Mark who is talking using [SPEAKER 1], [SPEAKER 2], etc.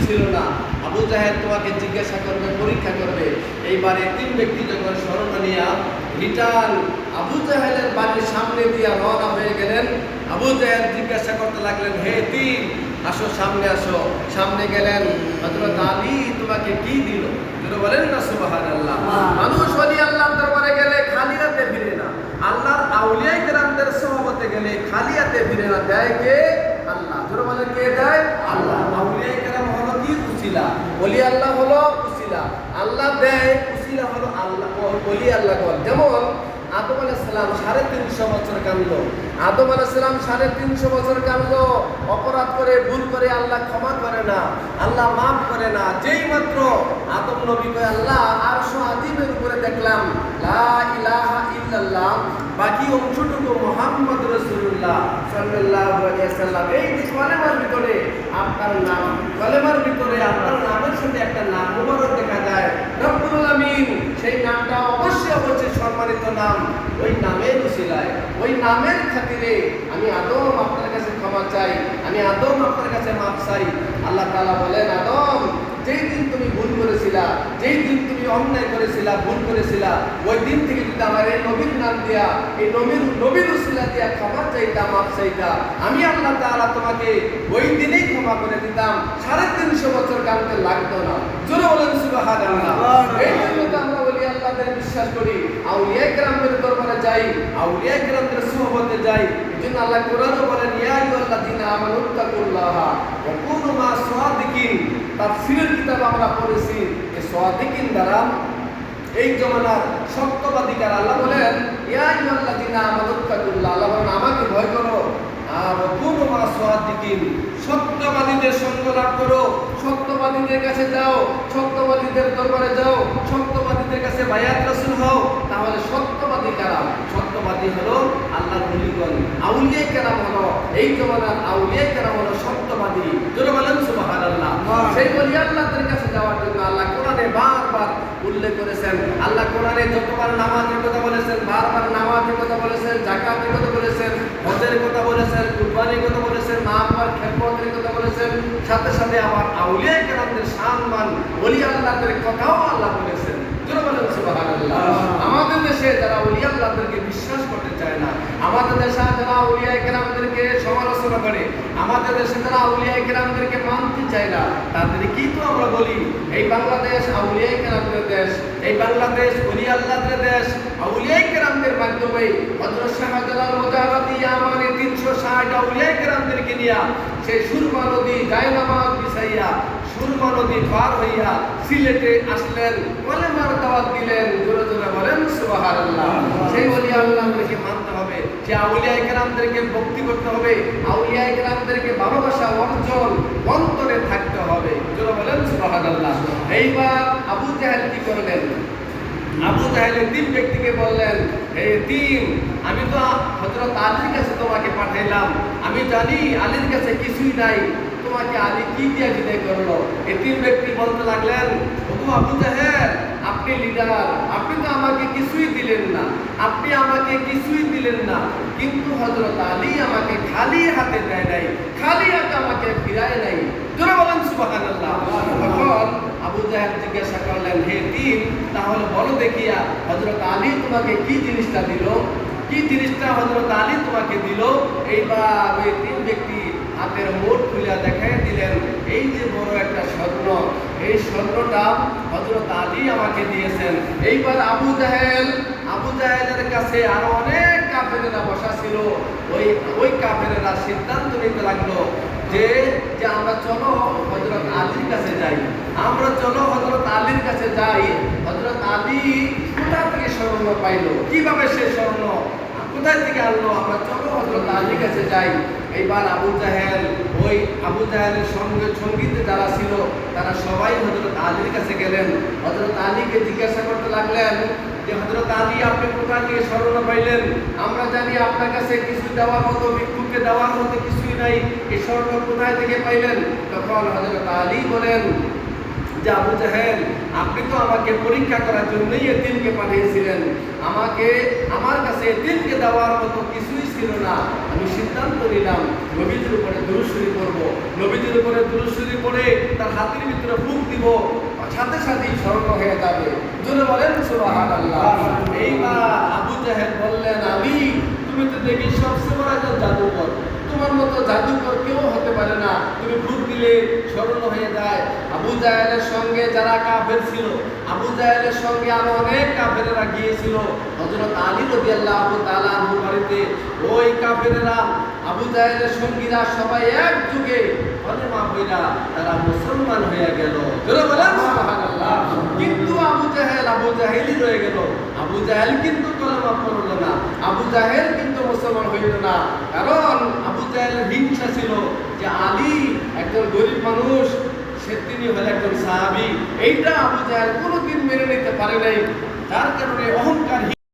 [SPEAKER 1] ছিল না। আবু জাহেল তোমাকে জিজ্ঞাসা করবে, পরীক্ষা করবে। এইবারে তিন ব্যক্তি যখন স্মরণ নিয়া রিটার্ন আবু জাহেলের বাড়ির সামনে দিয়া রওনা হয়ে গেলেন। আবু জাহেল জিজ্ঞাসা করতে লাগলেন, হে তিন, আসো সামনে আসো। সামনে গেলেন, হযরত আলী তোমাকে কি দিল? যেন বলেন না সুবহানাল্লাহ। মানুষ ওলি আল্লাহর দরবারে গেলে খালি হাতে ফিরে না, আল্লাহর আউলিয়া কেরামদের সোহবতে গেলে খালি হাতে ফিরে না। দেয় কে? আল্লাহ। যেন বলেন কে দেয়? আল্লাহ। আউলিয়া কেরাম হলো কি? উসিলা। ওলি আল্লাহ হলো উসিলা। আল্লাহ দেয়, উসিলা হলো আল্লাহ, ওলি আল্লাহ। যেমন আদম আলাইহিস সালাম 350 বছর কাঁদল। আদম আলাইহিস সালাম 350 বছর কাঁদল, অপরাধ করে, ভুল করে। আল্লাহ ক্ষমা করে না, আল্লাহ মাফ করে না। যেই মাত্র আদম নবী কয়, আল্লাহ আরশ আজিমের উপরে দেখলাম লা ইলাহা ইল্লাল্লাহ, বাকি অংশটুকু মুহাম্মদ রাসূলুল্লাহ সাল্লাল্লাহু আলাইহি ওয়াসাল্লাম। এই যে কলেমার ভিতরে আপনার নাম, কলেমার ভিতরে আপনার নামের সাথে একটা নাম মুবারক দেখা যায়, রব্বুল আলামিন, সেই নামটা অবশ্যই অবশ্যই সম্মানিত নাম। ওই নামের উসিলায়, ওই নামের খাতিরে আমি আদম আপনার কাছে ক্ষমা চাই, আমি আদম আপনার কাছে মাফ চাই। আল্লাহ তাআলা বলেন, আদম, যেই দিন তুমি ভুল করেছিলা, যেই দিন তুমি অন্যায় করেছিলা, ভুল করেছিলা, ওই দিন থেকে যদি আমার এই নবীর নাম দিয়া, এই নবীর উসিলা দিয়া ক্ষমা চাইতা, মাফ চাইতা, আমি আল্লাহ তাআলা তোমাকে ওই দিনেই ক্ষমা করে দিতাম, 350 বছর কাঁদতে লাগতো না। জোরে বলেন সুবহানাল্লাহ। এই জন্য তো আমরা ওলি আল্লাহদের বিশ্বাস করি, আউলিয়া কেরামদের দরবারে যাই, আউলিয়া কেরামদের সোহবতে যাই। এজন্য আল্লাহ কোরআনে বলেন, ইয়া আইয়ুহাল্লাযীনা আমানুত্তাকুল্লাহা ওয়া কুনু মা'আস সাদিকিন। তাফসীরের কিতাব আমরা পড়েছি, এই সাদিকিন দ্বারা এই জমানার সত্যবাদী কারা। আল্লাহ বলেন, ইয়া আইয়ুহাল্লাযীনা আমানুত্তাকুল্লাহ, আল্লাহ বলেন আমাকে ভয় করো। আর কুনু মা'আস সাদিকিন, সত্যবাদীদের সঙ্গ লাভ করো, সত্যবাদীদের কাছে যাও, সত্যবাদীদের দরবারে যাও, সত্যবাদীদের কাছে বায়াত রাসূল হও। তাহলে সত্যবাদী কারা? সত্যবাদী হলো আল্লাহর ওলিগণ, আউলিয়া কেরাম হলো এই জমানার আউলিয়া কেরাম হলো সত্যবাদী। যারা বলেন সুবহানাল্লাহ। সেই ওলি আল্লাহদের কাছে যাওয়ার জন্য আল্লাহ কোরআনে বারবার উল্লেখ করেছেন। আল্লাহ কোরআনে যতবার নামাজের কথা বলেছেন, বারবার নামাজের কথা বলেছেন, যাকাতের কথা বলেছেন, হজের কথা বলেছেন, কুরবানির কথা বলেছেন, মা বাবার খেদমতের কথা বলেছেন, সাথে সাথে আবার আউলিয়া কেরামদের সম্মান, ওলি আল্লাহদের কথাও আল্লাহ বলেছেন। যারা বলেন সুবহানাল্লাহ। আমাদের দেশে যারা ওলি আল্লাহদেরকে বিশ্বাস করতে চায় না, আমাদের দেশে যারা আউলিয়া কেরামদেরকে সমালোচনা করে, আমাদের দেশে যারা আউলিয়া কেরামদেরকে মানতে চায় না, তাদেরকেই তো আমরা বলি এই বাংলাদেশ আউলিয়া কেরামদের দেশ, এই বাংলাদেশ ওলি আল্লাহদের দেশ। আউলিয়া কেরামদের মাধ্যমে হযরত শাহজালাল মুজাহিদি ইয়ামানে 360 আউলিয়া কেরামদেরকে নিয়া সেই সুরমা নদী জায়নামাজ বিছাইয়া, সুরমা নদী পার হইয়া সিলেটে আসলেন, কলেমার দাওয়াত দিলেন। জোরে জোরে বলেন সুবহানাল্লাহ। সেই ওলি আল্লাহদেরকে মানতে হবে, সেই আউলিয়া কেরামদেরকে ভক্তি করতে হবে, আউলিয়া কেরামদেরকে ভালোবাসা অর্জন অন্তরে থাকতে হবে। জোরে বলেন সুবহানাল্লাহ। এইবার আবু জাহেল কি করলেন? আবু জাহেলের তিন ব্যক্তিকে বললেন, হে তিন, আমি তো হযরত আলীর কাছে তোমাকে পাঠাইলাম, আমি জানি আলীর কাছে কিছুই নাই, তোমাকে আলী কি দিয়া বিদায় করলো? এই তিন ব্যক্তি বলতে লাগলেন, ওগো আবু জাহেল, আপনি লিডার, আপনি তো আমাকে কিছুই দিলেন না, আপনি আমাকে কিছুই দিলেন না, কিন্তু হযরত আলী আমাকে খালি হাতে দেয় নাই, খালি হাতে আমাকে ফিরায় নাই। জোরে বলেন সুবহানাল্লাহ। তখন আবু জাহেল জিজ্ঞাসা করলেন, হে তিন, তাহলে বলো দেখিয়া হযরত আলী তোমাকে কি জিনিসটা দিল? কি জিনিসটা হযরত আলী তোমাকে দিল? এইবার ওই তিন ব্যক্তি হাতের মুঠ খুলে দেখাই দিলেন, এই যে বড় একটা স্বর্ণ, এই স্বর্ণটা হযরত আলী আমাকে দিয়েছেন। এইবার আবু জাহেলের কাছে আরো অনেক কাফেরেরা বসা ছিল। ওই কাফেরেরা সিদ্ধান্ত নিতে লাগলো যে আমরা চলো হযরত আলীর কাছে যাই, আমরা চলো হযরত আলীর কাছে যাই। হযরত আলী কোথা থেকে স্বর্ণ পাইলো, কিভাবে সে স্বর্ণ কোথায় থেকে আনলো, আমরা চলো হযরত আলীর কাছে যাই। এইবার আবু জাহেলের সঙ্গীতে যারা ছিল তারা সবাই হযরত আলীর কাছে গেলেন। হযরত আলীকে জিজ্ঞাসা করতে লাগলেন যে, হযরত আলী, আপনি কোথা থেকে স্বর্ণ পাইলেন? আমরা জানি আপনার কাছে কিছু দেওয়ার মতো, ভিক্ষুককে দেওয়ার মতো কিছুই নাই, এই স্বর্ণ কোথায় থেকে পাইলেন? তখন হযরত আলী বলেন যে, আবু জাহেল, আপনি তো আমাকে পরীক্ষা করার জন্যই এতিমকে পাঠিয়েছিলেন, আমার কাছে এতিমকে দেওয়ার মতো কিছুই ছিল না। আমি সিদ্ধান্ত নিলাম নবীজির উপরে দুরূদ শরীফ পড়বো, নবীজির উপরে দুরূদ শরীফ পড়ে তার হাতের ভিতরে ফুঁক দিব, সাথে সাথেই স্মরণ হয়ে যাবে। জোরে বলেন সুবহানাল্লাহ। এইবার আবু জাহেল বললেন, আলী তুমি তো দেখি সবচেয়ে বড় একজন জাদুকর, তোমার মতো জাদুকর কেউ হতে পারে না, তুমি ফুঁক দিলে স্মরণ হয়ে যায়। আবু জাহেলের সঙ্গে যারা কাফের ছিল, আবু জাহেলের সঙ্গে আরো অনেক কাফেরেরা গিয়েছিল হযরত আলী রাদিয়াল্লাহু তাআলা আনহুর বাড়িতে। ওই কাফেরেরা আবু জাহেলের সঙ্গীরা সবাই এক যুগে কলেমা পড়া তারা মুসলমান হয়ে গেল। জোরে বলেন সুবহানাল্লাহ। কিন্তু আবু জাহেলই রয়ে গেল। আবু জাহেল কিন্তু কলেমা পড়ল না, আবু জাহেল কিন্তু মুসলমান হইল না। কারণ আবু জাহেলের হিংসা ছিল যে আলী একজন গরিব মানুষ, তিনি হলেন একজন সাহাবী। এইটা আবু জাহেল কোনোদিন মেনে নিতে পারে নাই, যার কারণে অহংকার